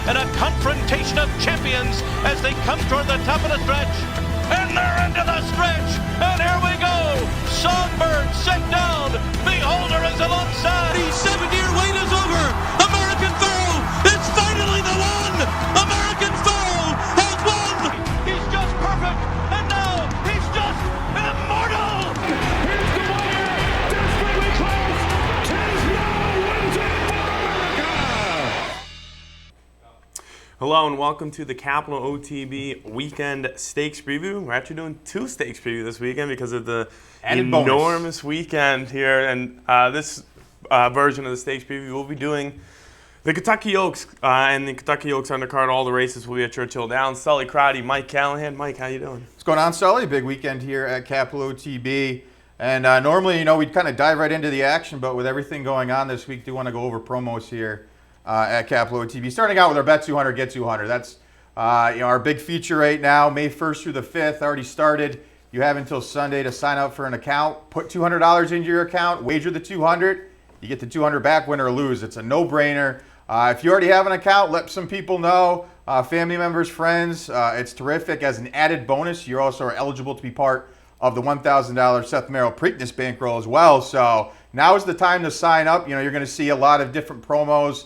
in a confrontation of champions as they come toward the top of the stretch. And they're into the stretch, and here we go. Songbird set down. Beholder is alongside. The 7-year wait is over. American Pharoah is finally the one. American Pharoah has won. He's just perfect, and now he's just immortal. Here's the winner, desperately close. 'Tis now wins it for America. Hello and welcome to the Capital OTB Weekend Stakes Preview. We're actually doing 2 stakes preview this weekend because of the enormous weekend here. And this version of the stakes preview, we'll be doing the Kentucky Oaks. And the Kentucky Oaks undercard, all the races will be at Churchill Downs. Sully Crotty, Mike Callahan. Mike, how you doing? What's going on, Sully? Big weekend here at Capital OTB. And normally, we'd kind of dive right into the action, but with everything going on this week, do want to go over promos here at Capital OTB. Starting out with our Bet 200, Get 200. That's our big feature right now, May 1st through the 5th. Already started. You have until Sunday to sign up for an account. Put $200 into your account, wager the 200. You get the 200 back, win or lose. It's a no-brainer. If you already have an account, let some people know, family members, friends. It's terrific. As an added bonus, you also are eligible to be part of the $1,000 Seth Merrill Preakness bankroll as well. So now is the time to sign up. You're going to see a lot of different promos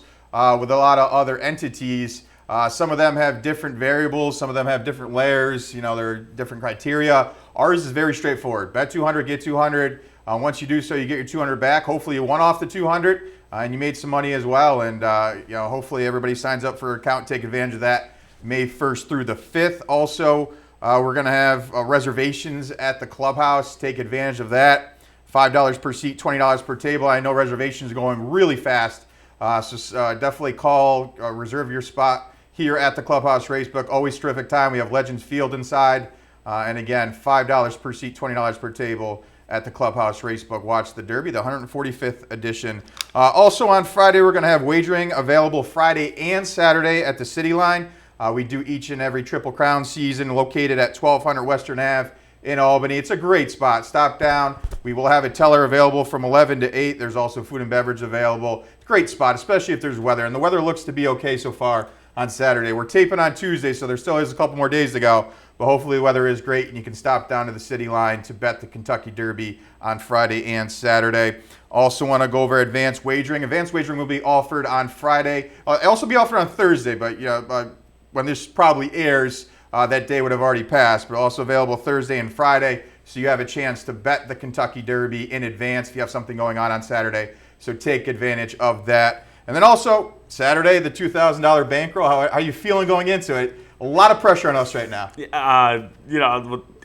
with a lot of other entities. Some of them have different variables. Some of them have different layers. There are different criteria. Ours is very straightforward. Bet 200, get 200. Once you do so, you get your 200 back. Hopefully you won off the 200 and you made some money as well. And hopefully everybody signs up for an account. Take advantage of that May 1st through the 5th. Also, we're going to have reservations at the clubhouse. Take advantage of that. $5 per seat, $20 per table. I know reservations are going really fast. So definitely call, reserve your spot here at the Clubhouse Racebook. Always terrific time. We have Legends Field inside. And again, $5 per seat, $20 per table at the Clubhouse Racebook. Watch the Derby, the 145th edition. Also on Friday, we're going to have wagering available Friday and Saturday at the City Line. We do each and every Triple Crown season located at 1200 Western Ave in Albany. It's a great spot. Stop down. We will have a teller available from 11 to 8. There's also food and beverage available. Great spot, especially if there's weather. And the weather looks to be okay so far on Saturday. We're taping on Tuesday, so there still is a couple more days to go. But hopefully the weather is great, and you can stop down to the City Line to bet the Kentucky Derby on Friday and Saturday. Also want to go over advanced wagering. Advanced wagering will be offered on Friday. It'll also be offered on Thursday, but when this probably airs, that day would have already passed. But also available Thursday and Friday, so you have a chance to bet the Kentucky Derby in advance if you have something going on Saturday. So take advantage of that. And then also, Saturday, the $2,000 bankroll. How are you feeling going into it? A lot of pressure on us right now. I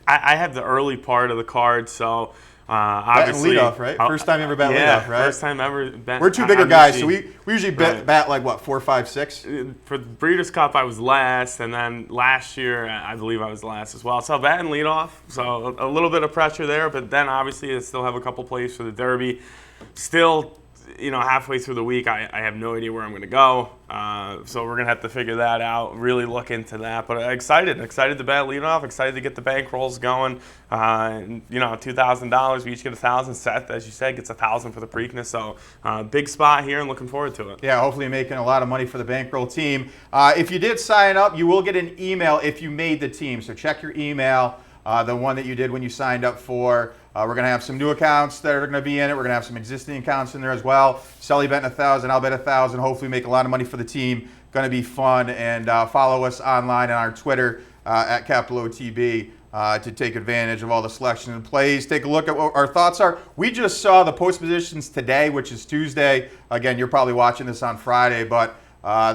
have the early part of the card, so obviously. Bet leadoff, right? First time you ever bet leadoff, right? First time ever bet. We're two bigger guys, so we usually bat like, what, 4, 5, 6? For the Breeders' Cup, I was last, and then last year, I believe I was last as well. So batting leadoff, so a little bit of pressure there, but then obviously I still have a couple plays for the Derby. Still, halfway through the week, I have no idea where I'm going to go. So we're going to have to figure that out, really look into that. But excited to bet leadoff, excited to get the bankrolls going. $2,000, we each get $1,000. Seth, as you said, gets $1,000 for the Preakness. So big spot here and looking forward to it. Yeah, hopefully you're making a lot of money for the bankroll team. If you did sign up, you will get an email if you made the team. So check your email, the one that you did when you signed up for. We're going to have some new accounts that are going to be in it. We're going to have some existing accounts in there as well. Sully betting $1,000, I'll bet $1,000. Hopefully make a lot of money for the team. Going to be fun. And follow us online on our Twitter at Capital OTB to take advantage of all the selections and plays. Take a look at what our thoughts are. We just saw the post positions today, which is Tuesday. Again, you're probably watching this on Friday, but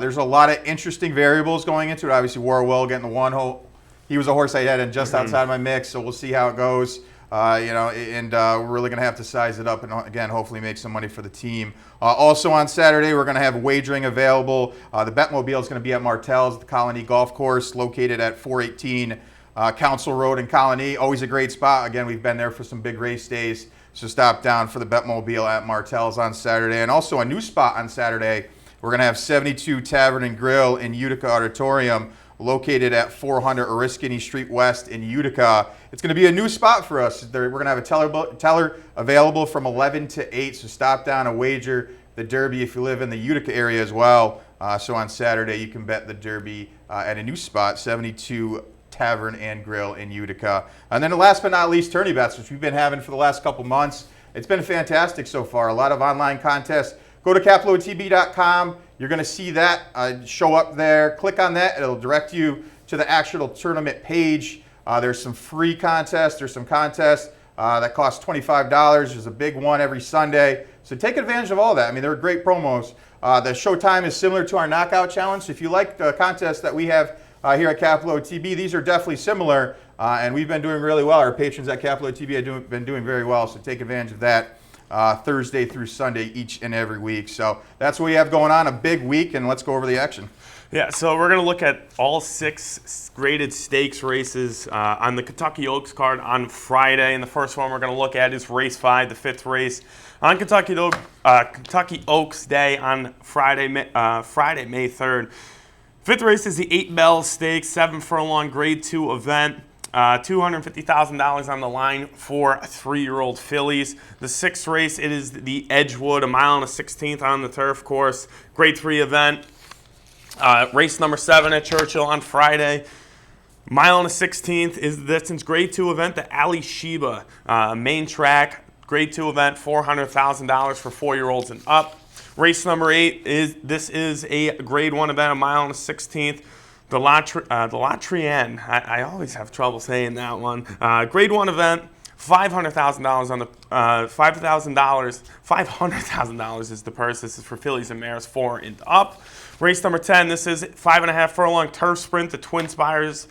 there's a lot of interesting variables going into it. Obviously, Warwell getting the one hole. He was a horse I had in just outside my mix, so we'll see how it goes. We're really going to have to size it up and, again, hopefully make some money for the team. Also on Saturday, we're going to have wagering available. The Betmobile is going to be at Martell's, the Colony Golf Course, located at 418 Council Road in Colony. Always a great spot. Again, we've been there for some big race days, so stop down for the Betmobile at Martell's on Saturday. And also a new spot on Saturday, we're going to have 72 Tavern and Grill in Utica Auditorium, located at 400 Oriskany Street West in Utica. It's going to be a new spot for us. We're going to have a teller available from 11 to 8, so stop down and wager the Derby if you live in the Utica area as well. So on Saturday, you can bet the Derby at a new spot, 72 Tavern and Grill in Utica. And then last but not least, tourney bets, which we've been having for the last couple months. It's been fantastic so far. A lot of online contests. Go to CaploTB.com. You're going to see that show up there. Click on that. It'll direct you to the actual tournament page. There's some free contests. There's some contests that cost $25. There's a big one every Sunday. So take advantage of all that. I mean, they're great promos. The show time is similar to our Knockout Challenge. So if you like the contests that we have here at Caplo TV, these are definitely similar. And we've been doing really well. Our patrons at Caplo TV have been doing very well. So take advantage of that Thursday through Sunday each and every week. So that's what we have going on, a big week. And let's go over the action. Yeah, so we're going to look at all 6 graded stakes races on the Kentucky Oaks card on Friday. And the first one we're going to look at is race 5, the 5th race on Kentucky Oaks Day on Friday, May 3rd. 5th race is the 8 Bell Stakes, 7 furlong grade 2 event. $250,000 on the line for 3-year-old fillies. The 6th race, it is the Edgewood, 1 1/16 on the turf course, grade 3 event. Race number 7 at Churchill on Friday. 1 1/16 is the distance grade 2 event, the Alysheba main track, grade 2 event, $400,000 for 4-year-olds and up. Race number 8 is a grade 1 event, 1 1/16. The Troienne, I always have trouble saying that one. Grade 1 event, $500,000 on the $500,000 is the purse. This is for fillies and mares 4 and up. Race number 10, this is 5.5 furlong turf sprint, the Twin Spires.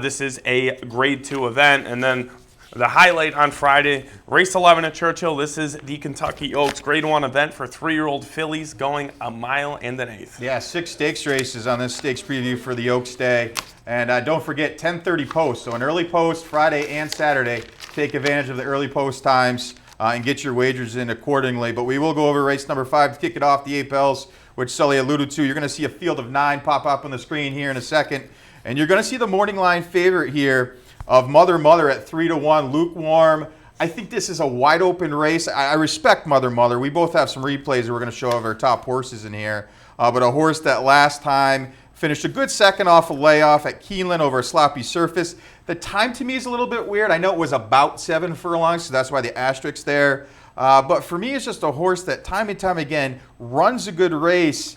This is a grade 2 event. And then the highlight on Friday, race 11 at Churchill. This is the Kentucky Oaks grade 1 event for 3-year-old fillies going 1 1/8 miles. Yeah, 6 stakes races on this stakes preview for the Oaks Day. And don't forget, 10:30 post. So an early post Friday and Saturday. Take advantage of the early post times and get your wagers in accordingly. But we will go over race number 5 to kick it off, the 8 Bells, which Sully alluded to. You're going to see a field of 9 pop up on the screen here in a second. And you're going to see the morning line favorite here of Mother at 3-1, lukewarm. I think this is a wide open race. I respect Mother. We both have some replays that we're going to show of our top horses in here. But a horse that last time finished a good second off a layoff at Keeneland over a sloppy surface. The time to me is a little bit weird. I know it was about 7 furlongs, so that's why the asterisk there. But for me, it's just a horse that time and time again runs a good race,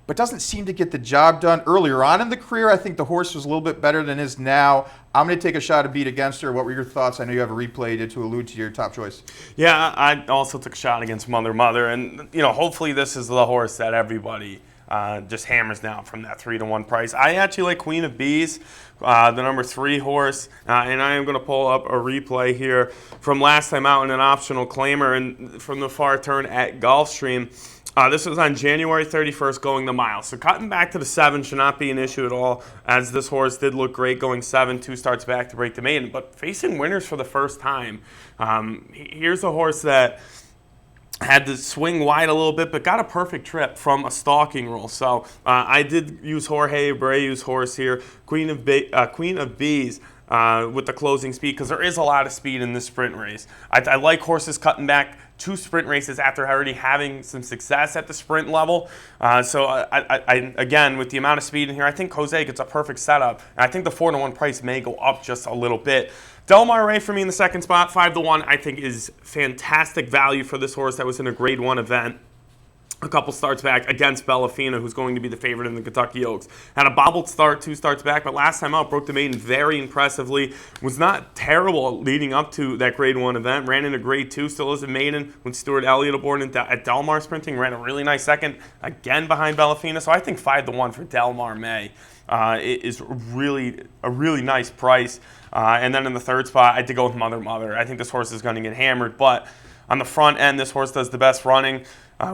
but doesn't seem to get the job done. Earlier on in the career, I think the horse was a little bit better than is now. I'm going to take a shot at beat against her. What were your thoughts? I know you have a replay to allude to your top choice. Yeah, I also took a shot against Mother, and hopefully this is the horse that everybody just hammers down from that 3-1 price. I actually like Queen of Bees, the number 3 horse, and I am going to pull up a replay here from last time out in an optional claimer and from the far turn at Gulfstream. This was on January 31st going the mile. So cutting back to the 7 should not be an issue at all, as this horse did look great going 7, 2 starts back to break the maiden. But facing winners for the first time, here's a horse that had to swing wide a little bit, but got a perfect trip from a stalking roll. So I did use Jorge Abreu's horse here, Queen of Bees. With the closing speed, because there is a lot of speed in this sprint race. I like horses cutting back 2 sprint races after already having some success at the sprint level. So I again, with the amount of speed in here, I think Jose gets a perfect setup. And I think the 4-1 price may go up just a little bit. Del Mar Rey for me in the second spot, 5-1, I think is fantastic value for this horse that was in a grade 1 event a couple starts back against Bellafina, who's going to be the favorite in the Kentucky Oaks. Had a bobbled start 2 starts back, but last time out broke the maiden very impressively. Was not terrible leading up to that grade 1 event. Ran into grade 2, still is a maiden with Stuart Elliott aboard at Del Mar sprinting. Ran a really nice second, again behind Bellafina. So I think 5-1 for Del Mar May is really a really nice price. And then in the third spot, I did go with Mother. I think this horse is going to get hammered, but on the front end, this horse does the best running.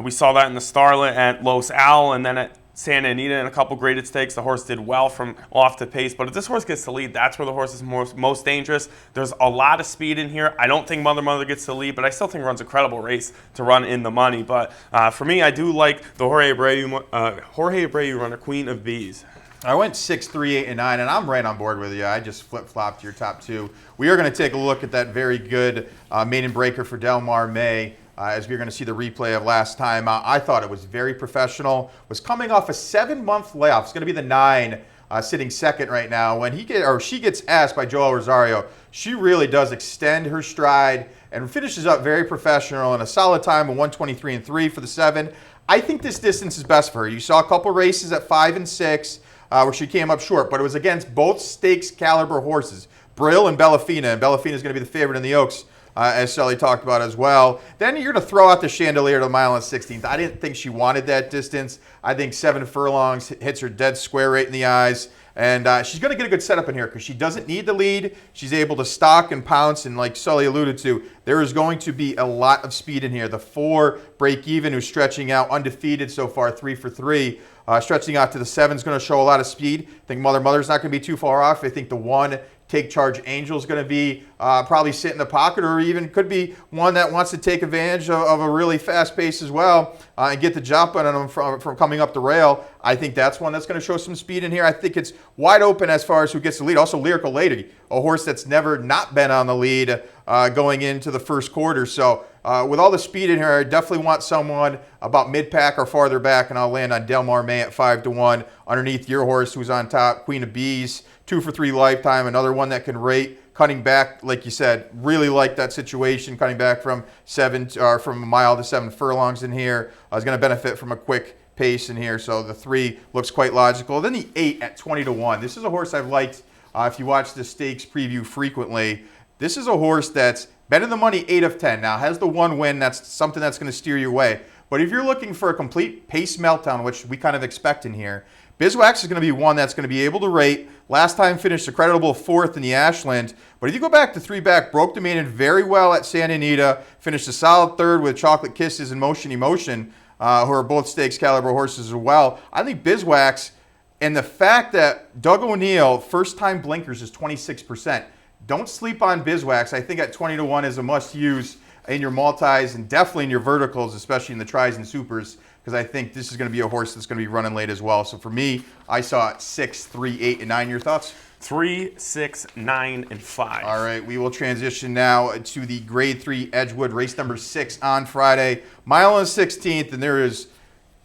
We saw that in the Starlet at Los Al, and then at Santa Anita in a couple graded stakes. The horse did well from off the pace, but if this horse gets the lead, that's where the horse is most dangerous. There's a lot of speed in here. I don't think Mother gets the lead, but I still think runs a credible race to run in the money. But for me, I do like the Jorge Abreu runner, Queen of Bees. I went 6, 3, 8, and 9, and I'm right on board with you. I just flip-flopped your top 2. We are going to take a look at that very good maiden breaker for Del Mar May as we're going to see the replay of last time. I thought it was very professional. Was coming off a 7-month layoff. It's going to be the 9, sitting second right now. When she gets asked by Joel Rosario, she really does extend her stride and finishes up very professional in a solid time of 1:23.3 for the 7. I think this distance is best for her. You saw a couple races at 5 and 6 where she came up short, but it was against both stakes caliber horses, Brill and Bellafina, and Bellafina is going to be the favorite in the Oaks, as Sully talked about as well. Then you're going to throw out the Chandelier to the mile and 16th. I didn't think she wanted that distance. I think 7 furlongs hits her dead square right in the eyes. And she's going to get a good setup in here because she doesn't need the lead. She's able to stalk and pounce. And like Sully alluded to, there is going to be a lot of speed in here. The 4 break even, who's stretching out undefeated so far, 3 for 3. Stretching out to the 7 is going to show a lot of speed. I think Mother's not going to be too far off. I think the 1 Take Charge Angel is going to be probably sit in the pocket, or even could be one that wants to take advantage of a really fast pace as well and get the jump on them from coming up the rail. I think that's one that's going to show some speed in here. I think it's wide open as far as who gets the lead. Also, Lyrical Lady, a horse that's never not been on the lead going into the first quarter. So with all the speed in here, I definitely want someone about mid-pack or farther back, and I'll land on Del Mar May at 5-1 underneath your horse who's on top, Queen of Bees. 2 for 3 lifetime, another one that can rate, cutting back, like you said, really like that situation, cutting back from from a mile to 7 furlongs in here. Is going to benefit from a quick pace in here, so the 3 looks quite logical. Then the 8 at 20-1. This is a horse I've liked. If you watch the stakes preview frequently, this is a horse that's been in the money 8 of 10. Now, has the 1 win. That's something that's going to steer you away. But if you're looking for a complete pace meltdown, which we kind of expect in here, Bizwax is going to be one that's going to be able to rate. Last time finished a creditable 4th in the Ashland. But if you go back to 3 back, broke the maiden very well at Santa Anita, finished a solid 3rd with Chocolate Kisses and Motion Emotion, who are both stakes caliber horses as well. I think Bizwax, and the fact that Doug O'Neill, first time blinkers is 26%. Don't sleep on Bizwax. I think at 20-1 is a must use in your multis and definitely in your verticals, especially in the tries and supers, because I think this is going to be a horse that's going to be running late as well. So for me, I saw it 6, 3, 8, and 9. Your thoughts? 3, 6, 9, and 5. All right, we will transition now to the Grade 3 Edgewood, race number 6 on Friday. Mile and 16th, and there is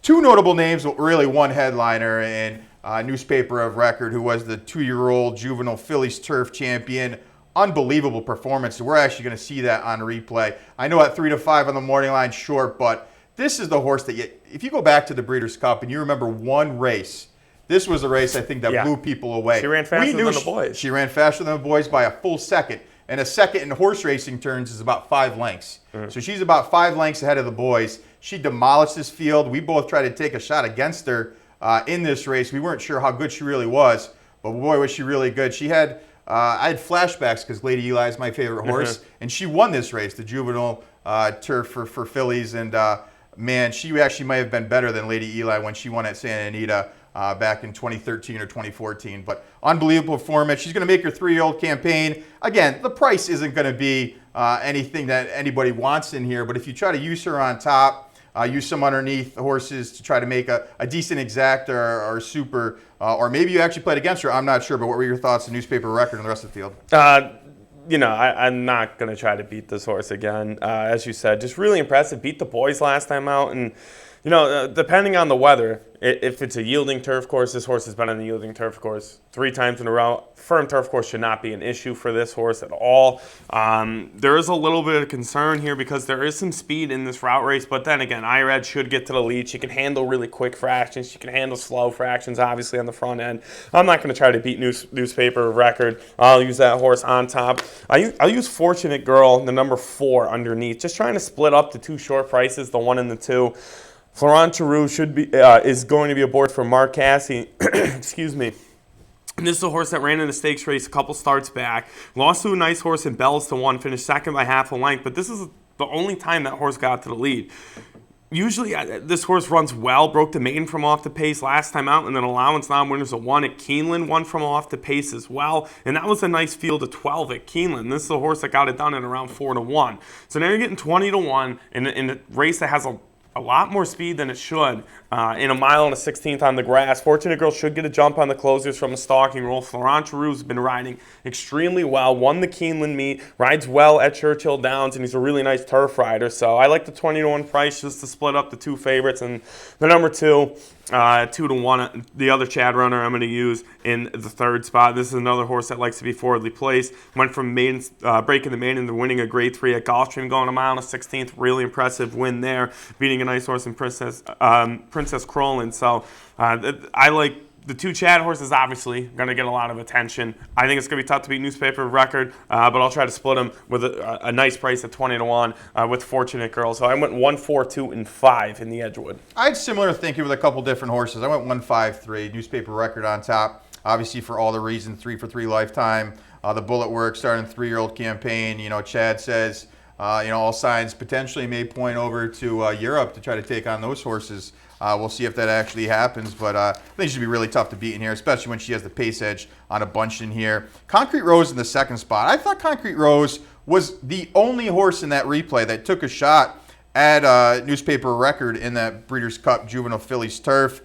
2 notable names, but really 1 headliner, and newspaper of record, who was the 2-year-old juvenile Phillies turf champion. Unbelievable performance. We're actually going to see that on replay. I know at 3-5 on the morning line, short, but this is the horse that if you go back to the Breeders' Cup and you remember one race, this was a race I think that blew people away. She ran faster than the boys. She ran faster than the boys by a full second. And a second in horse racing terms is about 5 lengths. So she's about 5 lengths ahead of the boys. She demolished this field. We both tried to take a shot against her in this race. We weren't sure how good she really was, but boy, was she really good. She had, I had flashbacks because Lady Eli is my favorite horse, and she won this race, the juvenile turf for fillies. And man, she actually might have been better than Lady Eli when she won at Santa Anita back in 2013 or 2014. But unbelievable performance. She's going to make her 3-year-old campaign. Again, the price isn't going to be anything that anybody wants in here, but if you try to use her on top, use some underneath the horses to try to make a decent exact or super, or maybe you actually played against her, I'm not sure, but what were your thoughts on newspaper record and the rest of the field? I'm not going to try to beat this horse again. As you said, just really impressive. Beat the boys last time out. And, depending on the weather, if it's a yielding turf course, this horse has been on the yielding turf course 3 times in a row. Firm turf course should not be an issue for this horse at all. There is a little bit of concern here because there is some speed in this route race. But then again, Irad should get to the lead. She can handle really quick fractions. She can handle slow fractions, obviously, on the front end. I'm not going to try to beat newspaper record. I'll use that horse on top. I'll use Fortunate Girl, the number 4 underneath. Just trying to split up the 2 short prices, the 1 and the 2. Florent Theroux is going to be aboard for Mark Casse. Excuse me. And this is a horse that ran in the stakes race a couple starts back. Lost to a nice horse in Bells to 1, finished second by half a length. But this is the only time that horse got to the lead. Usually this horse runs well, broke the maiden from off the pace last time out, and then allowance non-winners of 1 at Keeneland, 1 from off the pace as well. And that was a nice field of 12 at Keeneland. This is a horse that got it done at around 4-1. So now you're getting 20-1 in a race that has a a lot more speed than it should. In a mile and a 16th on the grass. Fortunate Girl should get a jump on the closers from a stalking roll. Florent Giroux's been riding extremely well. Won the Keeneland meet. Rides well at Churchill Downs, and he's a really nice turf rider. So I like the 20-1 price just to split up the two favorites. And the number 2, 2-1, the other Chad runner I'm going to use in the third spot. This is another horse that likes to be forwardly placed. Went from breaking the maiden to winning a grade 3 at Gulfstream, going a mile and a 16th. Really impressive win there, beating a nice horse in Princess Crolin. So I like the two Chad horses, obviously, going to get a lot of attention. I think it's going to be tough to beat Newspaper of Record, but I'll try to split them with a nice price at 20-1 with Fortunate Girl. So I went 1, 4, 2, and 5 in the Edgewood. I had similar thinking with a couple different horses. I went 1, 5, 3, Newspaper Record on top, obviously for all the reasons, 3 for 3 lifetime. The bullet work, starting a 3-year-old campaign. Chad says, all signs potentially may point over to Europe to try to take on those horses. We'll see if that actually happens, but I think she should be really tough to beat in here, especially when she has the pace edge on a bunch in here. Concrete Rose in the second spot. I thought Concrete Rose was the only horse in that replay that took a shot at Newspaper Record in that Breeders' Cup Juvenile Fillies Turf,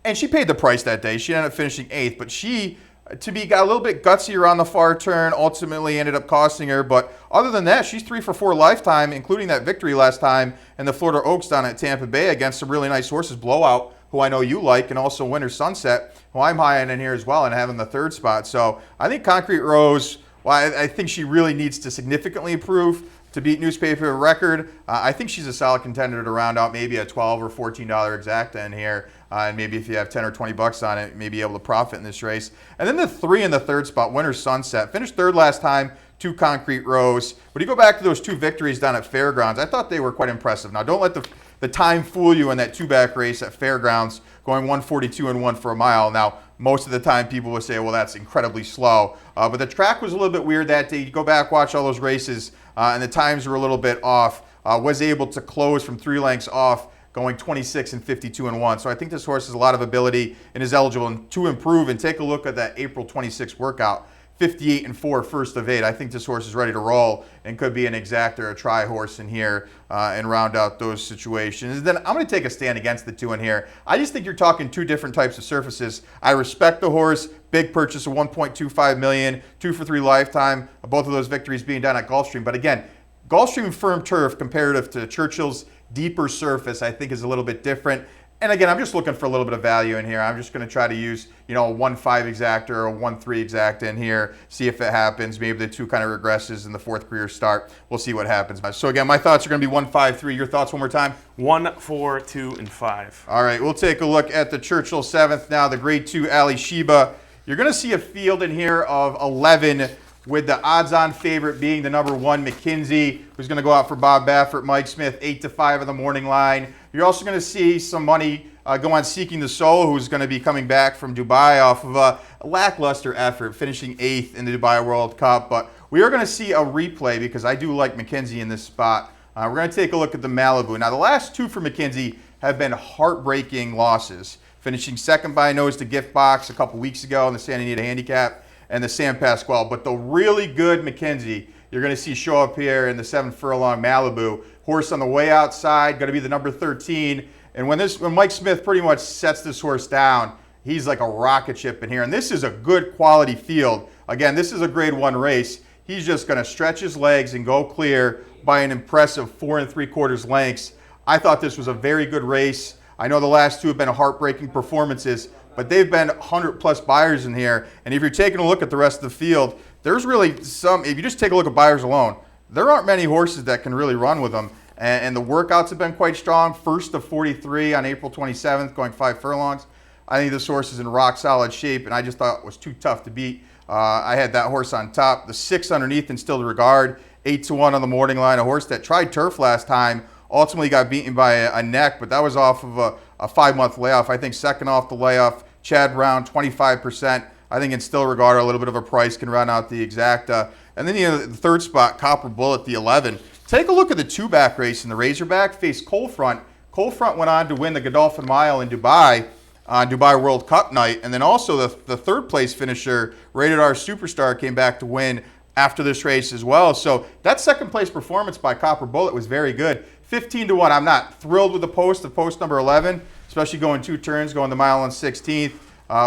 and she paid the price that day. She ended up finishing 8th, but she got a little bit gutsier on the far turn, ultimately ended up costing her. But other than that, she's 3 for 4 lifetime, including that victory last time in the Florida Oaks down at Tampa Bay against some really nice horses. Blowout, who I know you like, and also Winter Sunset, who I'm high on in here as well and having the third spot. So I think Concrete Rose, I think she really needs to significantly improve to beat Newspaper Record. I think she's a solid contender to round out maybe a $12 or $14 exacta in here. And maybe if you have 10 or 20 bucks on it, maybe able to profit in this race. And then the 3 in the third spot, Winter Sunset. Finished 3rd last time to Concrete Rose. But you go back to those 2 victories down at Fairgrounds, I thought they were quite impressive. Now, don't let the time fool you in that 2-back race at Fairgrounds, going 142-1 for a mile. Now, most of the time people will say, well, that's incredibly slow. But the track was a little bit weird that day. You go back, watch all those races, and the times were a little bit off. Was able to close from 3 lengths off, going 26 and 52-1. So I think this horse has a lot of ability and is eligible to improve. And take a look at that April 26 workout, 58-4, first of 8. I think this horse is ready to roll and could be an exact or a try horse in here and round out those situations. And then I'm going to take a stand against the 2 in here. I just think you're talking 2 different types of surfaces. I respect the horse. Big purchase of $1.25 million, 2 for 3 lifetime. Both of those victories being done at Gulfstream. But again, Gulfstream firm turf comparative to Churchill's deeper surface, I think, is a little bit different. And again, I'm just looking for a little bit of value in here. I'm just going to try to use, a 1-5 exacta or a 1-3 exacta in here, see if it happens. Maybe the 2 kind of regresses in the 4th career start. We'll see what happens. So again, my thoughts are going to be 1-5-3. Your thoughts one more time? 1, 4, 2, and 5. All right, we'll take a look at the Churchill 7th now, the grade 2 Alysheba. You're going to see a field in here of 11, with the odds-on favorite being the number 1, McKinsey, who's going to go out for Bob Baffert, Mike Smith, 8-5 on the morning line. You're also going to see some money go on Seeking the Soul, who's going to be coming back from Dubai off of a lackluster effort, finishing 8th in the Dubai World Cup. But we are going to see a replay because I do like McKinsey in this spot. We're going to take a look at the Malibu. Now, the last 2 for McKinsey have been heartbreaking losses, finishing 2nd by a nose to Gift Box a couple weeks ago in the Santa Anita Handicap and the San Pasquale. But the really good McKinsey you're going to see show up here in the 7 furlong Malibu. Horse on the way outside, going to be the number 13. And when Mike Smith pretty much sets this horse down, he's like a rocket ship in here. And this is a good quality field. Again, this is a grade 1 race. He's just going to stretch his legs and go clear by an impressive 4 3/4 lengths. I thought this was a very good race. I know the last 2 have been heartbreaking performances, but they've been 100+ buyers in here. And if you're taking a look at the rest of the field, there's really some, if you just take a look at buyers alone, there aren't many horses that can really run with them. And the workouts have been quite strong. First of 43 on April 27th, going 5 furlongs. I think this horse is in rock solid shape, and I just thought it was too tough to beat. I had that horse on top. The 6 underneath in Still to Regard, 8-1 on the morning line. A horse that tried turf last time, ultimately got beaten by a neck, but that was off of a 5-month layoff. I think 2nd off the layoff, Chad Brown, 25%. I think in Still Regard, a little bit of a price can run out the exacta. And then the 3rd spot, Copper Bullet, the 11. Take a look at the 2-back race in the Razorback, faced Coal Front. Coal Front went on to win the Godolphin Mile in Dubai on Dubai World Cup night. And then also the 3rd place finisher, Rated R Superstar, came back to win after this race as well. So that second place performance by Copper Bullet was very good. 15-1. I'm not thrilled with the post of post number 11, especially going 2 turns, going the mile and 16th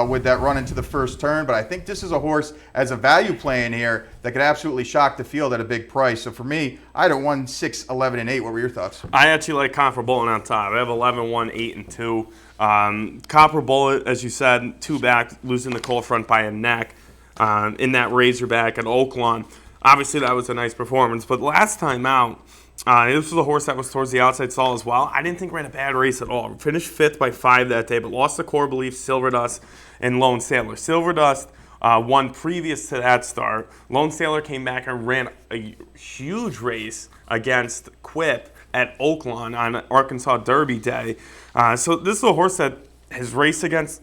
with that run into the first turn. But I think this is a horse as a value play in here that could absolutely shock the field at a big price. So for me, I had a 1, 6, 11, and 8. What were your thoughts? I actually like Copper Bullet on top. I have 11, 1, 8, and 2. Copper Bullet, as you said, 2 back, losing the cold front by a neck in that Razorback at Oaklawn. Obviously, that was a nice performance. But last time out, this was a horse that was towards the outside stall as well. I didn't think ran a bad race at all. Finished 5th by 5 that day, but lost the Core Belief, Silver Dust, and Lone Sailor. Silver Dust won previous to that start. Lone Sailor came back and ran a huge race against Quip at Oaklawn on Arkansas Derby Day. So this is a horse that has raced against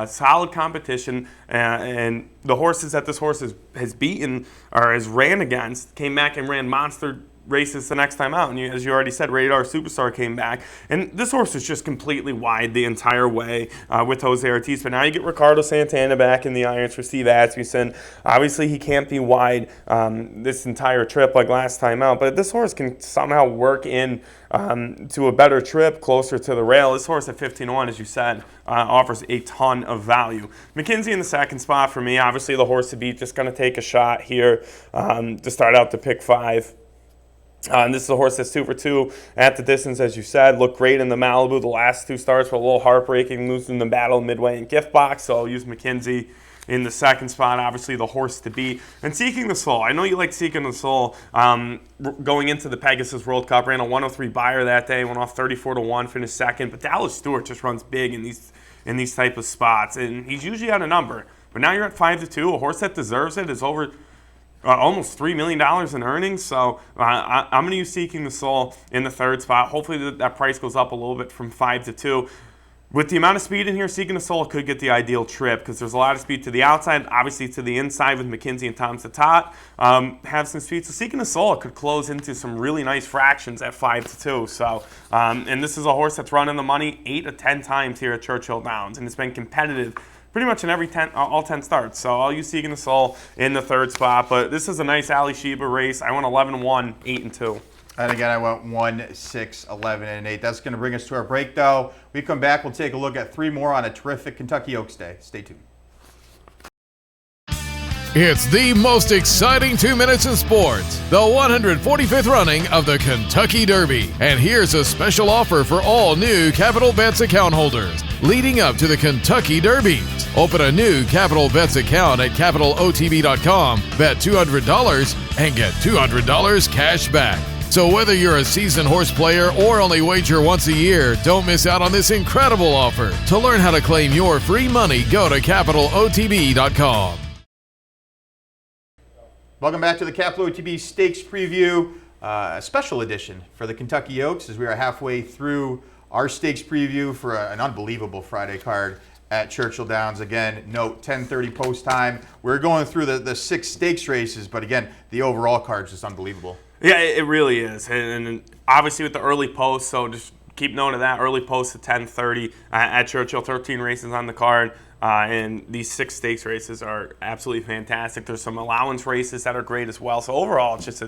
solid competition, and the horses that this horse has beaten or has ran against came back and ran monster races the next time out. And as you already said, Radar Superstar came back. And this horse is just completely wide the entire way with Jose Ortiz. But now you get Ricardo Santana back in the irons for Steve Asmussen. Obviously, he can't be wide this entire trip like last time out. But this horse can somehow work in to a better trip closer to the rail. This horse at 15-1, as you said, offers a ton of value. McKenzie in the second spot for me. Obviously, the horse to beat, just going to take a shot here to start out the pick 5. And this is a horse that's 2 for 2 at the distance, as you said. Looked great in the Malibu. The last 2 starts were a little heartbreaking, losing the battle midway in gift box. So I'll use McKenzie in the second spot. Obviously, the horse to beat. And Seeking the Soul. I know you like Seeking the Soul. Going into the Pegasus World Cup, ran a 103 buyer that day, went off 34-1, finished second. But Dallas Stewart just runs big in these type of spots, and he's usually on a number. But now you're at 5-2. A horse that deserves it is over almost $3 million in earnings. So I'm going to use Seeking the Soul in the third spot. Hopefully that price goes up a little bit from 5-2. With the amount of speed in here, Seeking the Soul could get the ideal trip because there's a lot of speed to the outside, obviously to the inside with McKenzie and Tom Satat. Have some speed. So Seeking the Soul could close into some really nice fractions at 5-2. So, and this is a horse that's running the money 8 to 10 times here at Churchill Downs, and it's been competitive pretty much in all 10 starts. So I'll use Seeking the Soul in the third spot. But this is a nice Alysheba race. I went 11-1, 8-2. And again, I went 1, 6, 11, and 8. That's going to bring us to our break, though. We come back, we'll take a look at 3 more on a terrific Kentucky Oaks Day. Stay tuned. It's the most exciting 2 minutes in sports, the 145th running of the Kentucky Derby. And here's a special offer for all new Capital Bets account holders leading up to the Kentucky Derby. Open a new Capital Bets account at capitalotb.com, bet $200, and get $200 cash back. So whether you're a seasoned horse player or only wager once a year, don't miss out on this incredible offer. To learn how to claim your free money, go to capitalotb.com. Welcome back to the Capital OTB Stakes Preview, a special edition for the Kentucky Oaks as we are halfway through our stakes preview for an unbelievable Friday card at Churchill Downs. Again, note 10:30 post time. We're going through the 6 stakes races, but again, the overall card is just unbelievable. Yeah, it really is. And obviously with the early post, so just keep note of that. Early post at 10:30 at Churchill, 13 races on the card. And these 6 stakes races are absolutely fantastic. There's some allowance races that are great as well. So overall, it's just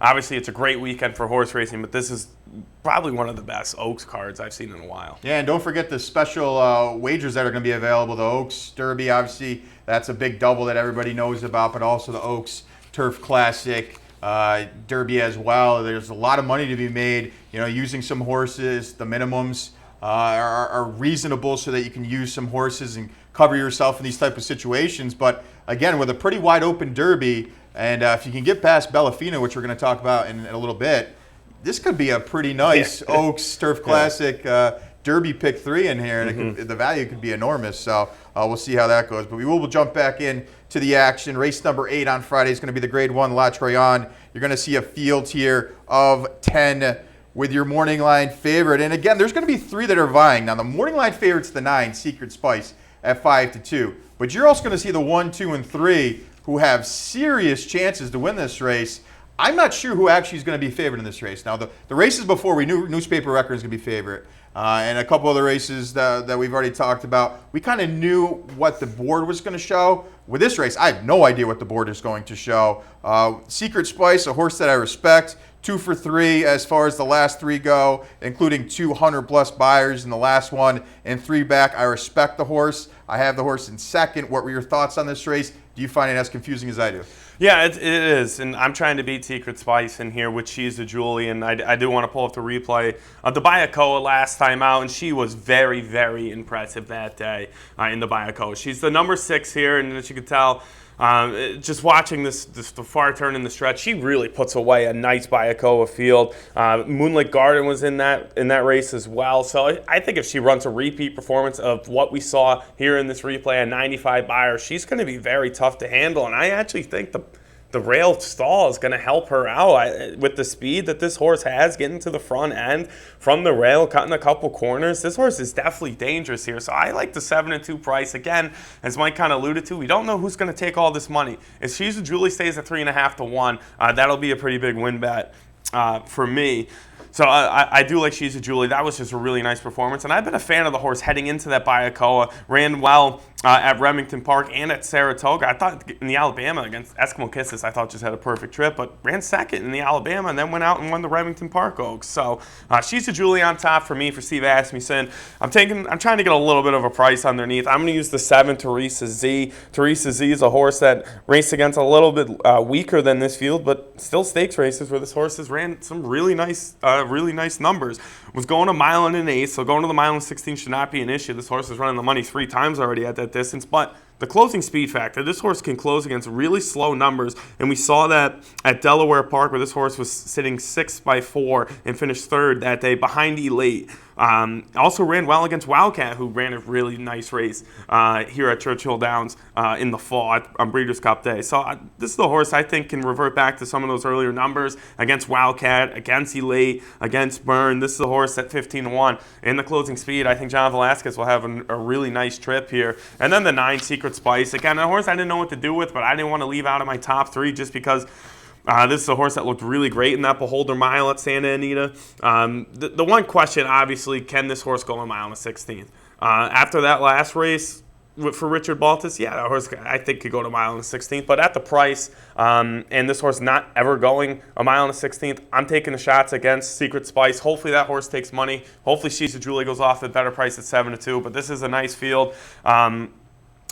obviously it's a great weekend for horse racing, but this is probably one of the best Oaks cards I've seen in a while. Yeah, and don't forget the special wagers that are going to be available. The Oaks Derby, obviously, that's a big double that everybody knows about, but also the Oaks Turf Classic Derby as well. There's a lot of money to be made, using some horses. The minimums are reasonable so that you can use some horses and cover yourself in these type of situations. But again, with a pretty wide open Derby, and if you can get past Bellafina, which we're going to talk about in a little bit, this could be a pretty nice Oaks Turf Classic Derby pick 3 in here, and the value could be enormous. So we'll see how that goes. But we will jump back in to the action. Race number 8 on Friday is going to be the Grade 1 La Troienne. You're going to see a field here of 10 with your morning line favorite. And again, there's going to be 3 that are vying. Now, the morning line favorite's the 9, Secret Spice, at 5-2. But you're also going to see the 1, 2, and 3 who have serious chances to win this race. I'm not sure who actually is going to be favored in this race. Now, the races before, we knew Newspaper Record is going to be favorite. And a couple other races that we've already talked about. We kind of knew what the board was going to show. With this race, I have no idea what the board is going to show. Secret Spice, a horse that I respect, 2 for 3 as far as the last 3 go, including 200-plus buyers in the last one and 3 back. I respect the horse. I have the horse in second. What were your thoughts on this race? Do you find it as confusing as I do? Yeah, it is, and I'm trying to beat Secret Spice in here with She's a Julie, and I do want to pull up the replay of the Bayakoa last time out, and she was very, very impressive that day in the Bayakoa. She's the number 6 here, and as you can tell, just watching the far turn in the stretch, she really puts away a nice Bayakoa field. Moonlit Garden was in that race as well. So I think if she runs a repeat performance of what we saw here in this replay, a 95 buyer, she's going to be very tough to handle. And I actually think the rail stall is going to help her out with the speed that this horse has, getting to the front end from the rail, cutting a couple corners. This horse is definitely dangerous here. So I like the 7-2 price. Again, as Mike kind of alluded to, we don't know who's going to take all this money. If She's a Julie stays at 3.5 to 1, that'll be a pretty big win bet for me. So I do like She's a Julie. That was just a really nice performance. And I've been a fan of the horse heading into that Bayakoa. Ran well at Remington Park and at Saratoga. I thought in the Alabama against Eskimo Kisses, I thought just had a perfect trip, but ran second in the Alabama and then went out and won the Remington Park Oaks. So She's a Julie on top for me for Steve Asmussen. I'm trying to get a little bit of a price underneath. I'm going to use the 7 Teresa Z. Teresa Z is a horse that raced against a little bit weaker than this field, but still stakes races where this horse has ran some really nice numbers. Was going a mile and an eighth, so going to the mile and 16 should not be an issue. This horse is running the money 3 times already at that distance, but the closing speed factor, this horse can close against really slow numbers, and we saw that at Delaware Park where this horse was sitting 6x4 and finished 3rd that day behind Elite. Also ran well against Wildcat, who ran a really nice race here at Churchill Downs in the fall on Breeders' Cup Day. So this is the horse I think can revert back to some of those earlier numbers against Wildcat, against Elite, against Byrne. This is the horse at 15 to 1. In the closing speed, I think John Velasquez will have a really nice trip here. And then the 9 Secret Spice. Again, a horse I didn't know what to do with, but I didn't want to leave out of my top 3 just because this is a horse that looked really great in that Beholder Mile at Santa Anita. The one question, obviously, can this horse go a mile and a 16th? After that last race for Richard Baltus, yeah, that horse I think could go to a mile and a 16th. But at the price, and this horse not ever going a mile and a 16th, I'm taking the shots against Secret Spice. Hopefully that horse takes money. Hopefully She's a Julie goes off at a better price at 7-2. But this is a nice field.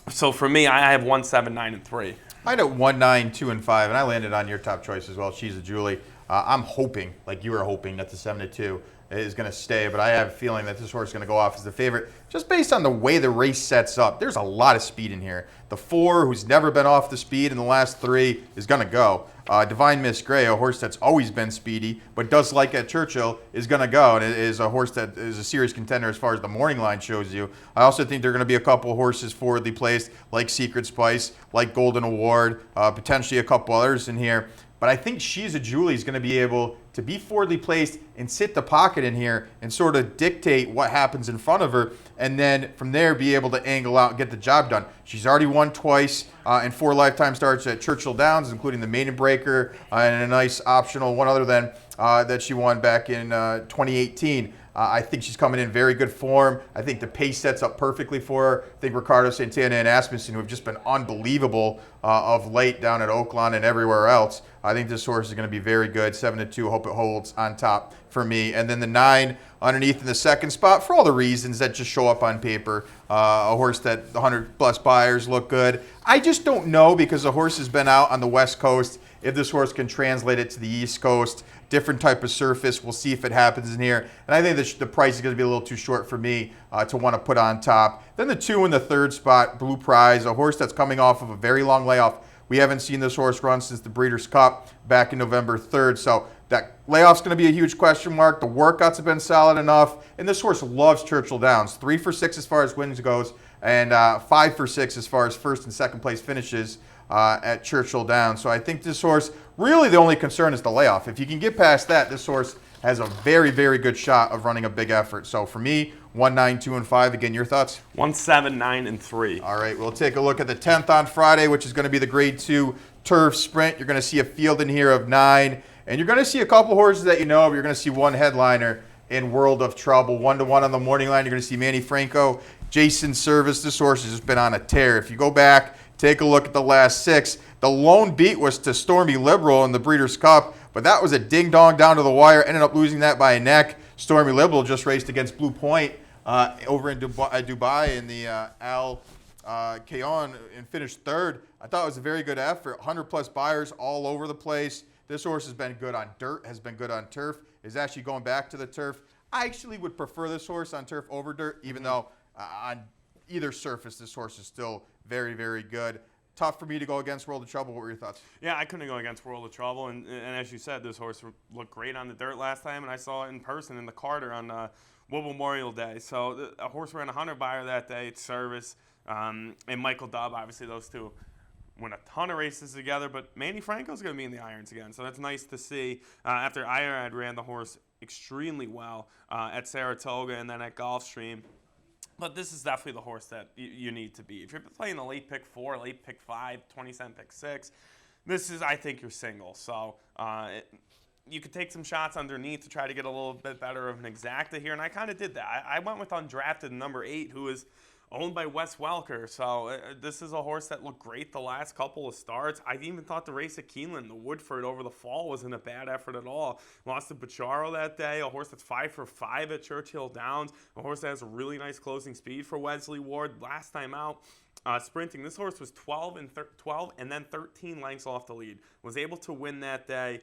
So for me, I have 1, 7, 9, and 3. I had 1, 9, 2, and 5, and I landed on your top choice as well. She's a Julie. I'm hoping, like you were hoping, that the 7-2 is going to stay, but I have a feeling that this horse is going to go off as the favorite just based on the way the race sets up. There's a lot of speed in here. The 4, who's never been off the speed in the last 3, is going to go. Divine Miss Gray, a horse that's always been speedy, but does like at Churchill, is going to go, and it is a horse that is a serious contender as far as the morning line shows you. I also think there are going to be a couple horses forwardly placed, like Secret Spice, like Golden Award, potentially a couple others in here. But I think She's a Julie is going to be able to be forwardly placed and sit the pocket in here and sort of dictate what happens in front of her, and then from there be able to angle out and get the job done. She's already won twice in 4 lifetime starts at Churchill Downs, including the Maiden Breaker and a nice optional one other than that she won back in 2018. I think she's coming in very good form. I think the pace sets up perfectly for her. I think Ricardo Santana and Asmussen, who have just been unbelievable of late down at Oaklawn and everywhere else, I think this horse is going to be very good. 7-2, hope it holds on top for me. And then the 9 underneath in the second spot for all the reasons that just show up on paper. A horse that the 100-plus buyers look good. I just don't know, because the horse has been out on the West Coast, if this horse can translate it to the East Coast. Different type of surface. We'll see if it happens in here. And I think the price is going to be a little too short for me to want to put on top. Then the 2 in the third spot, Blue Prize, a horse that's coming off of a very long layoff. We haven't seen this horse run since the Breeders' Cup back in November 3rd. So that layoff's going to be a huge question mark. The workouts have been solid enough. And this horse loves Churchill Downs. 3 for 6 as far as wins goes, and 5 for 6 as far as first and second place finishes at Churchill Downs. So I think this horse, really the only concern is the layoff. If you can get past that, this horse has a very, very good shot of running a big effort. So for me, 1, 9, 2, and 5. Again, your thoughts? 1, 7, 9, and 3. All right, we'll take a look at the 10th on Friday, which is going to be the Grade 2 Turf Sprint. You're going to see a field in here of 9, and you're going to see a couple horses that you know, but you're going to see one headliner. in World of Trouble. 1-1 on the morning line. You're going to see Manny Franco, Jason Service. This horse has just been on a tear. If you go back, take a look at the last 6. The lone beat was to Stormy Liberal in the Breeders' Cup, but that was a ding-dong down to the wire. Ended up losing that by a neck. Stormy Liberal just raced against Blue Point over in Dubai in the Al Kayon and finished 3rd. I thought it was a very good effort. 100-plus buyers all over the place. This horse has been good on dirt, has been good on turf, is actually going back to the turf. I actually would prefer this horse on turf over dirt, even though on either surface this horse is still very, very good. Tough for me to go against World of Trouble. What were your thoughts? Yeah, I couldn't go against World of Trouble, and as you said, this horse looked great on the dirt last time, and I saw it in person in the Carter on Wood Memorial Day. So a horse ran a 100 buyer that day. It's Service and Michael Dubb. Obviously, those two win a ton of races together, but Manny Franco's going to be in the irons again, so that's nice to see. After Irad ran the horse extremely well at Saratoga and then at Gulfstream. But this is definitely the horse that you need to be. If you're playing a late pick 4, late pick 5, 20-cent pick 6, this is, I think, your single. So you could take some shots underneath to try to get a little bit better of an exacta here, and I kind of did that. I went with undrafted number 8, who is owned by Wes Welker. So this is a horse that looked great the last couple of starts. I even thought the race at Keeneland, the Woodford over the fall, wasn't a bad effort at all. Lost to Bacharo that day, a horse that's 5 for 5 at Churchill Downs, a horse that has a really nice closing speed for Wesley Ward. Last time out, sprinting, this horse was 12 and then 13 lengths off the lead. Was able to win that day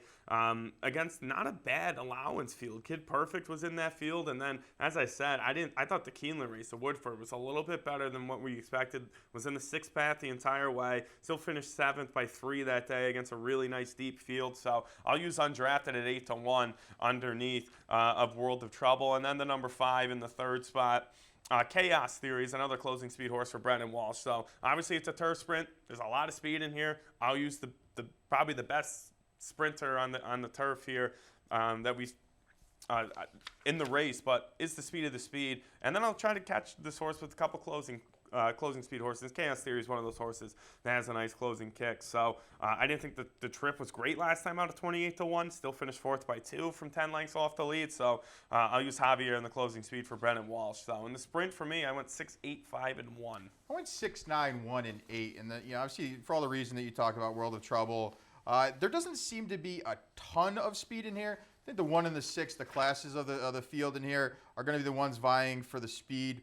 against not a bad allowance field. Kid Perfect was in that field, and then, as I said, I thought the Keeneland race, the Woodford, was a little bit better than what we expected. Was in the 6th path the entire way. Still finished 7th by 3 that day against a really nice deep field. So I'll use undrafted at 8-1 underneath of World of Trouble, and then the number 5 in the 3rd spot. Chaos Theory is another closing speed horse for Brendan Walsh. So obviously it's a turf sprint. There's a lot of speed in here. I'll use the probably the best sprinter on the turf here that we in the race, but is the speed of the speed. And then I'll try to catch this horse with a couple closing speed horses. Chaos Theory is one of those horses that has a nice closing kick. So I didn't think the trip was great last time out of 28-1. Still finished 4th by 2 from 10 lengths off the lead. So I'll use Javier in the closing speed for Brendan Walsh. So in the sprint for me, I went 6, 8, 5, and 1. I went 6, 9, 1, and 8. And obviously for all the reason that you talked about World of Trouble, there doesn't seem to be a ton of speed in here. I think the 1 and the 6, the classes of the field in here, are going to be the ones vying for the speed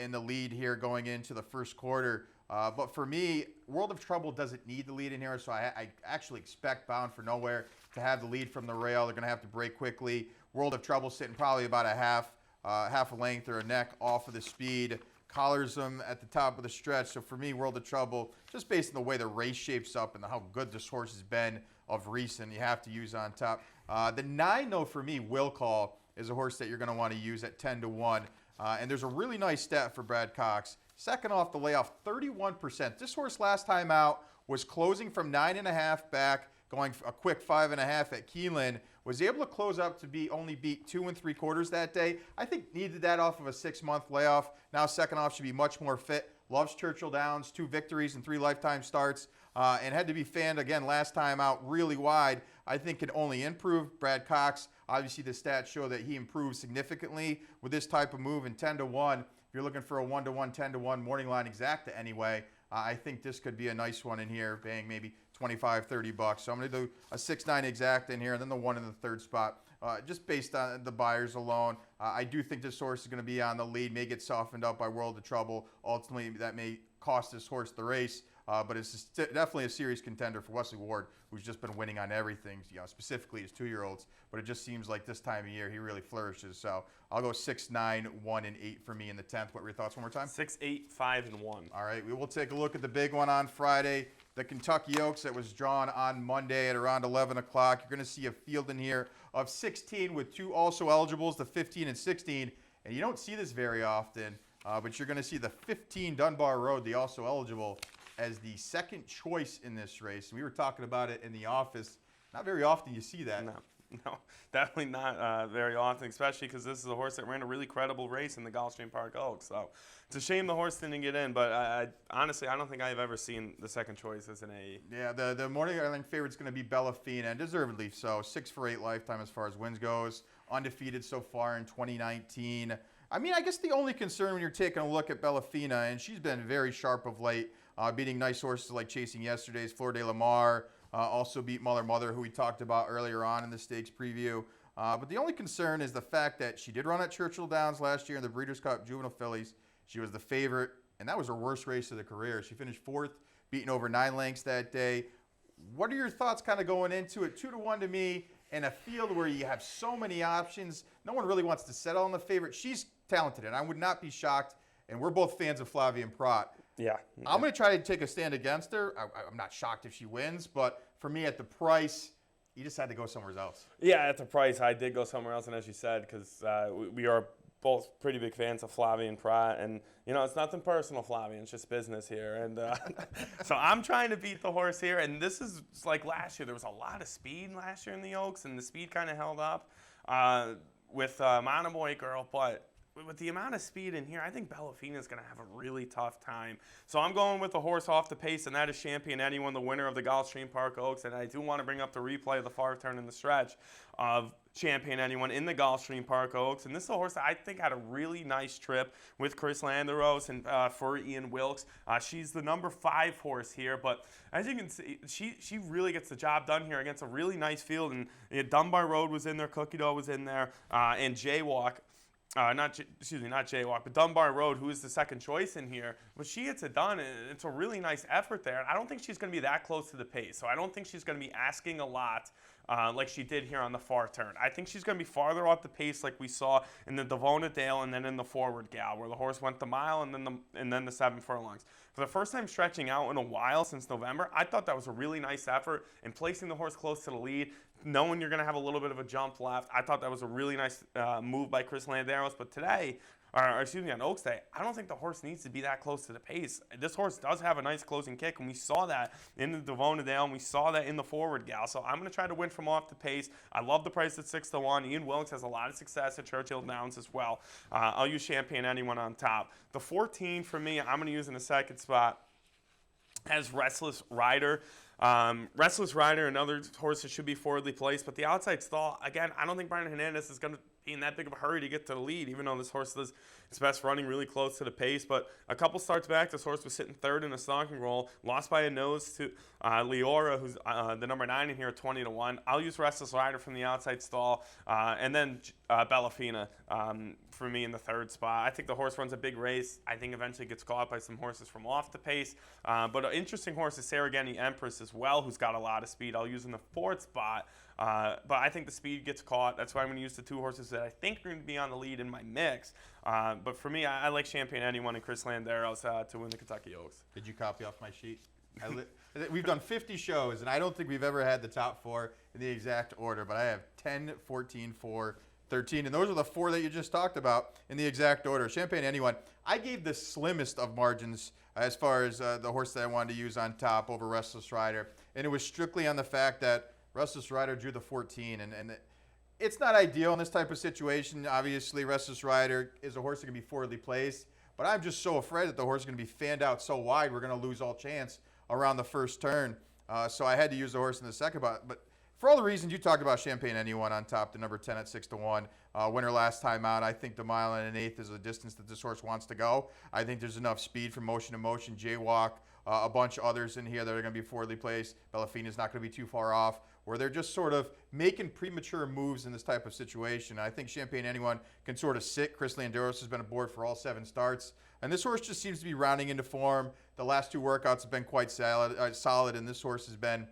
in the lead here going into the first quarter. But for me, World of Trouble doesn't need the lead in here, so I actually expect Bound for Nowhere to have the lead from the rail. They're going to have to break quickly. World of Trouble sitting probably about a half a length or a neck off of the speed. Collars them at the top of the stretch. So for me, World of Trouble, just based on the way the race shapes up and how good this horse has been of recent, you have to use on top. The 9, though, for me, Will Call, is a horse that you're going to want to use at 10-1. And there's a really nice stat for Brad Cox. Second off the layoff, 31%. This horse last time out was closing from 9.5 back, going a quick 5.5 at Keeneland. Was able to close up to only beat 2 3/4 that day. I think needed that off of a 6-month layoff. Now second off should be much more fit. Loves Churchill Downs, 2 victories and 3 lifetime starts. And had to be fanned again last time out really wide. I think can only improve. Brad Cox, obviously the stats show that he improved significantly with this type of move. And 10-1, if you're looking for a 1-1, 10-1 morning line exacta anyway, I think this could be a nice one in here, paying maybe $25, $30. So I'm going to do a 6-9 exacta in here, and then the 1 in the 3rd spot. Just based on the buyers alone, I do think this horse is going to be on the lead, may get softened up by World of Trouble. Ultimately, that may cost this horse the race. But it's definitely a serious contender for Wesley Ward, who's just been winning on everything, specifically his 2-year-olds. But it just seems like this time of year he really flourishes. So I'll go 6, 9, 1, and 8 for me in the 10th. What were your thoughts one more time? 6, 8, 5, and 1. All right, we will take a look at the big one on Friday. The Kentucky Oaks that was drawn on Monday at around 11 o'clock. You're going to see a field in here of 16 with 2 also eligibles, the 15 and 16. And you don't see this very often, but you're going to see the 15 Dunbar Road, the also eligible, as the second choice in this race. We were talking about it in the office. Not very often you see that. No, definitely not very often, especially because this is a horse that ran a really credible race in the Gulfstream Park Oaks. So it's a shame the horse didn't get in, but honestly, I don't think I've ever seen the second choice as an A. Yeah, the morning I think favorite's going to be Bella Fina, and deservedly so. 6 for 8 lifetime as far as wins goes. undefeated so far in 2019. I mean, I guess the only concern when you're taking a look at Bellafina, and she's been very sharp of late, beating nice horses like Chasing Yesterday's Fleur de Lamar, also beat Mother, who we talked about earlier on in the stakes preview. But the only concern is the fact that she did run at Churchill Downs last year in the Breeders' Cup Juvenile Fillies. She was the favorite, and that was her worst race of the career. She finished 4th, beating over 9 lengths that day. What are your thoughts kind of going into it? 2-1 to me in a field where you have so many options. No one really wants to settle on the favorite. She's talented, and I would not be shocked. And we're both fans of Flavien Prat. Yeah. I'm going to try to take a stand against her. I'm not shocked if she wins, but for me at the price, you just had to go somewhere else. Yeah, at the price, I did go somewhere else, and as you said, because we are both pretty big fans of Flavien Prat, and it's nothing personal, Flavien, it's just business here, and so I'm trying to beat the horse here, and this is like last year. There was a lot of speed last year in the Oaks, and the speed kind of held up with Monomoy Girl, but with the amount of speed in here, I think Bellafina is going to have a really tough time. So I'm going with the horse off the pace, and that is Champion Anyone, the winner of the Gulfstream Park Oaks. And I do want to bring up the replay of the far turn in the stretch of Champion Anyone in the Gulfstream Park Oaks. And this is a horse that I think had a really nice trip with Chris Landeros and for Ian Wilkes. She's the number 5 horse here, but as you can see, she really gets the job done here against a really nice field. And Dunbar Road was in there, Cookie Dough was in there, and Jaywalk. Not Jaywalk, but Dunbar Road, who is the second choice in here. But she gets it done, and it's a really nice effort there. And I don't think she's going to be that close to the pace, so I don't think she's going to be asking a lot like she did here on the far turn. I think she's going to be farther off the pace like we saw in the Devona Dale and then in the Forward Gal, where the horse went the mile and then the 7 furlongs. For the first time stretching out in a while since November, I thought that was a really nice effort in placing the horse close to the lead, knowing you're going to have a little bit of a jump left. I thought that was a really nice move by Chris Landeros, but today, on Oaks Day, I don't think the horse needs to be that close to the pace. This horse does have a nice closing kick, and we saw that in the Devona Dale, and we saw that in the Forward Gal. So I'm going to try to win from off the pace. I love the price at 6-1. Ian Wilkes has a lot of success at Churchill Downs as well. I'll use Champion Anyone on top. The 14 for me, I'm going to use in the second spot as Restless Rider. Restless Rider, another horse that should be forwardly placed, but the outside stall, again, I don't think Brian Hernandez is going to be in that big of a hurry to get to the lead, even though this horse does its best running really close to the pace. But a couple starts back, this horse was sitting 3rd in a stalking roll, lost by a nose to Leora, who's the number 9 in here at 20-1. I'll use Restless Rider from the outside stall, and then Bellafina for me in the 3rd spot. I think the horse runs a big race. I think eventually gets caught by some horses from off the pace. But an interesting horse is Sarageni Empress as well, who's got a lot of speed. I'll use in the 4th spot. But I think the speed gets caught. That's why I'm going to use the 2 horses that I think are going to be on the lead in my mix. But for me, I like Champion Anyone and Chris Landeros to win the Kentucky Oaks. Did you copy off my sheet? We've done 50 shows, and I don't think we've ever had the top 4 in the exact order, but I have 10, 14, 4, 13, and those are the 4 that you just talked about in the exact order. Champagne Anyone, I gave the slimmest of margins as far as the horse that I wanted to use on top over Restless Rider, and it was strictly on the fact that Restless Rider drew the 14, and it's not ideal in this type of situation. Obviously, Restless Rider is a horse that can be forwardly placed, but I'm just so afraid that the horse is going to be fanned out so wide we're going to lose all chance around the first turn. So I had to use the horse in the second, but for all the reasons you talked about, Champagne Anyone on top, the number 10 at 6-1. Winner last time out. I think the 1 1/8 is a distance that this horse wants to go. I think there's enough speed from motion to motion. Jaywalk, a bunch of others in here that are going to be forwardly placed. Bellafina's not going to be too far off, where they're just sort of making premature moves in this type of situation. I think Champagne Anyone can sort of sit. Chris Landeros has been aboard for all 7 starts. And this horse just seems to be rounding into form. The last 2 workouts have been quite solid, and this horse has been,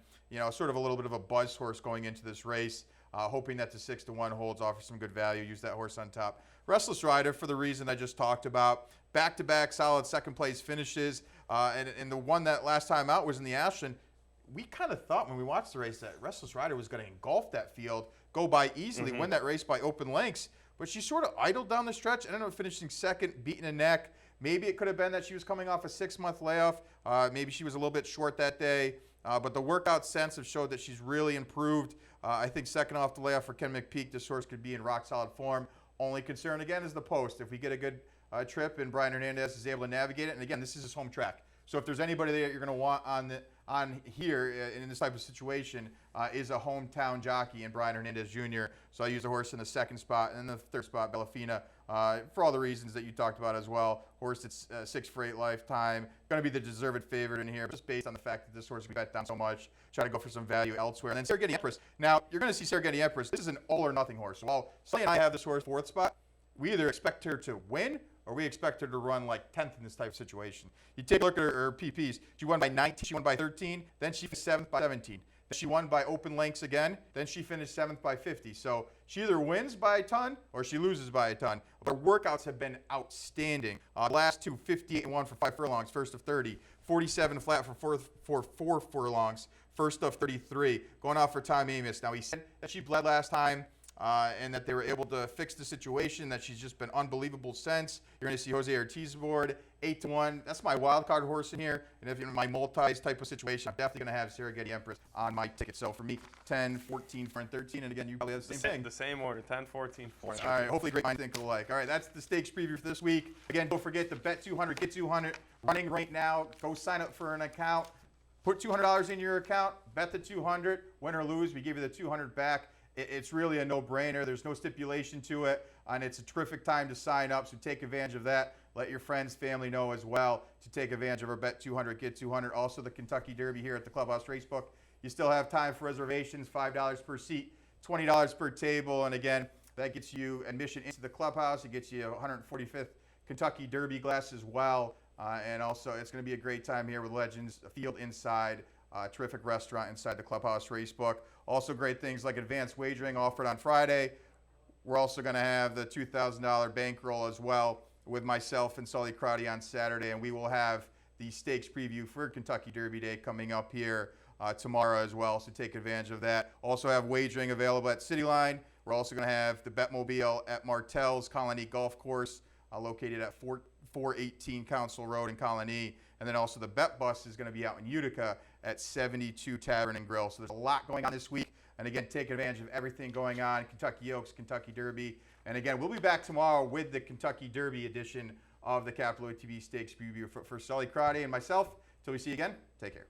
sort of a little bit of a buzz horse going into this race, hoping that the 6-1 holds, offers some good value. Use that horse on top. Restless Rider, for the reason I just talked about. Back-to-back solid second-place finishes. And the one that last time out was in the Ashland. We kind of thought when we watched the race that Restless Rider was going to engulf that field, go by easily, win that race by open lengths. But she sort of idled down the stretch and ended up finishing second, beating a neck. Maybe it could have been that she was coming off a 6-month layoff. Maybe she was a little bit short that day. But the workout sense have showed that she's really improved. I think second off the layoff for Ken McPeak, this horse could be in rock-solid form. Only concern, again, is the post. If we get a good trip and Brian Hernandez is able to navigate it, and again, this is his home track. So if there's anybody that you're going to want on here in this type of situation is a hometown jockey in Brian Hernandez Jr. So I use the horse in the second spot, and then the third spot, Bellafina, for all the reasons that you talked about as well. Horse that's 6 for 8 lifetime, going to be the deserved favorite in here, just based on the fact that this horse we bet down so much. Try to go for some value elsewhere. And then Serengeti Empress. Now, you're going to see Serengeti Empress. This is an all or nothing horse. So while Sonny and I have this horse 4th spot, we either expect her to win or we expect her to run like 10th in this type of situation. You take a look at her PPs. She won by 19, she won by 13, then she finished 7th by 17. Then she won by open lengths again, then she finished 7th by 50. So she either wins by a ton or she loses by a ton. Her workouts have been outstanding. The last two, 58-1 for 5 furlongs, first of 30. 47 flat for 4 furlongs, first of 33. Going off for Tom Amis. Now, he said that she bled last time. And that they were able to fix the situation, that she's just been unbelievable since. You're going to see Jose Ortiz aboard, 8-1. That's my wild card horse in here. And if you're in my multis type of situation, I'm definitely going to have Serengeti Empress on my ticket. So for me, 10, 14, 4, and 13. And again, you probably have the same thing. The same order, 10, 14, 4. All right, hopefully great minds think alike. All right, that's the stakes preview for this week. Again, don't forget the Bet 200, Get 200 running right now. Go sign up for an account. Put $200 in your account, bet the 200. Win or lose, we give you the 200 back. It's really a no-brainer. There's no stipulation to it, and it's a terrific time to sign up, so take advantage of that. Let your friends, family know as well to take advantage of our Bet 200, Get 200. Also, the Kentucky Derby here at the Clubhouse Racebook. You still have time for reservations, $5 per seat, $20 per table, and again, that gets you admission into the clubhouse. It gets you a 145th Kentucky Derby glass as well, and also it's going to be a great time here with Legends, a field inside. Terrific restaurant inside the Clubhouse Racebook. Also great things like advanced wagering offered on Friday. We're also going to have the $2,000 bankroll as well with myself and Sully Crotty on Saturday, and we will have the stakes preview for Kentucky Derby Day coming up here tomorrow as well, so take advantage of that. Also have wagering available at Cityline. We're also going to have the Betmobile at Martell's Colony Golf Course, located at 418 Council Road in Colony. And then also the Bet Bus is going to be out in Utica at 72 Tavern and Grill. So there's a lot going on this week. And again, take advantage of everything going on. Kentucky Oaks, Kentucky Derby. And again, we'll be back tomorrow with the Kentucky Derby edition of the Capital OTB Stakes preview for Sully Crotty and myself. Till we see you again, take care.